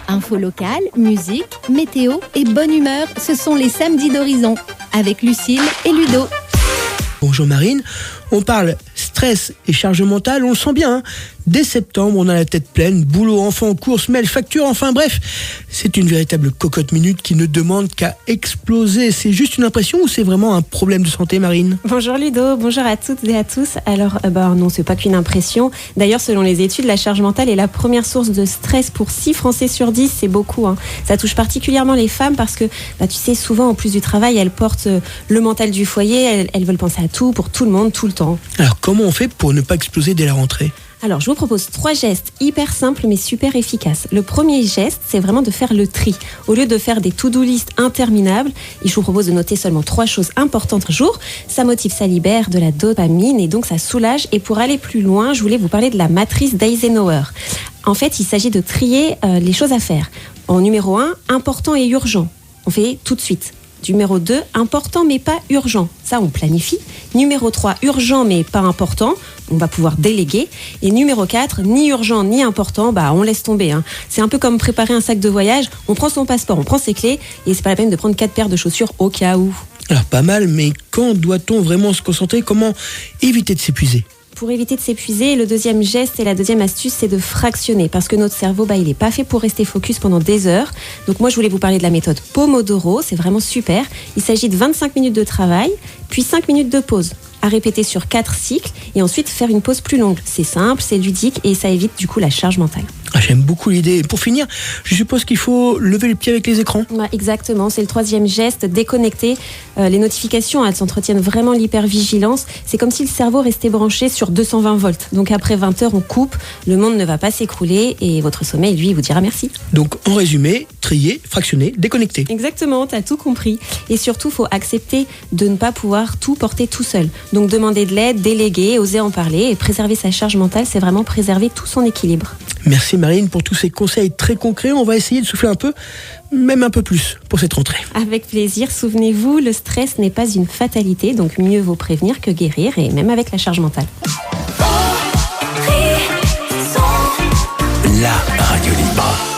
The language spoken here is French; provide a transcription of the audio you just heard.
Info locale, musique, météo et bonne humeur, ce sont les samedis d'Horizon avec Lucille et Ludo. Bonjour Marine, on parle stress et charge mentale, on le sent bien. Dès septembre, on a la tête pleine, boulot, enfants, courses, mails, factures, enfin bref. C'est une véritable cocotte minute qui ne demande qu'à exploser. C'est juste une impression ou c'est vraiment un problème de santé, Marine ? Bonjour Ludo, bonjour à toutes et à tous. Alors non, c'est pas qu'une impression. D'ailleurs, selon les études, la charge mentale est la première source de stress pour 6 Français sur 10, c'est beaucoup. Ça touche particulièrement les femmes parce que, tu sais, souvent en plus du travail, elles portent le mental du foyer, elles veulent penser à tout, pour tout le monde, tout le temps. Alors comment on fait pour ne pas exploser dès la rentrée ? Alors, je vous propose 3 gestes hyper simples mais super efficaces. Le premier geste, c'est vraiment de faire le tri. Au lieu de faire des to-do list interminables, je vous propose de noter seulement 3 choses importantes par jour. Ça motive, ça libère de la dopamine et donc ça soulage. Et pour aller plus loin, je voulais vous parler de la matrice d'Eisenhower. En fait, il s'agit de trier les choses à faire. En numéro 1, important et urgent. On fait tout de suite. Numéro 2, important mais pas urgent. Ça, on planifie. Numéro 3, urgent mais pas important. On va pouvoir déléguer. Et numéro 4, ni urgent ni important, on laisse tomber. C'est un peu comme préparer un sac de voyage. On prend son passeport, on prend ses clés et c'est pas la peine de prendre 4 paires de chaussures au cas où. Alors pas mal, mais quand doit-on vraiment se concentrer ? Comment éviter de s'épuiser ? Pour éviter de s'épuiser, le deuxième geste et la deuxième astuce, c'est de fractionner. Parce que notre cerveau, il n'est pas fait pour rester focus pendant des heures. Donc moi, je voulais vous parler de la méthode Pomodoro. C'est vraiment super. Il s'agit de 25 minutes de travail, puis 5 minutes de pause. À répéter sur 4 cycles et ensuite faire une pause plus longue. C'est simple, c'est ludique et ça évite du coup la charge mentale. J'aime beaucoup l'idée. Et pour finir, je suppose qu'il faut lever le pied avec les écrans. Ouais, exactement, c'est le 3e geste, déconnecter. Les notifications, elles s'entretiennent vraiment l'hypervigilance. C'est comme si le cerveau restait branché sur 220 volts. Donc après 20 heures, on coupe, le monde ne va pas s'écrouler et votre sommeil, lui, vous dira merci. Donc en résumé, trier, fractionner, déconnecter. Exactement, t'as tout compris. Et surtout, il faut accepter de ne pas pouvoir tout porter tout seul. Donc demander de l'aide, déléguer, oser en parler et préserver sa charge mentale, c'est vraiment préserver tout son équilibre. Merci Marine pour tous ces conseils très concrets. On va essayer de souffler un peu, même un peu plus pour cette rentrée. Avec plaisir. Souvenez-vous, le stress n'est pas une fatalité, donc mieux vaut prévenir que guérir, et même avec la charge mentale. La radio libre.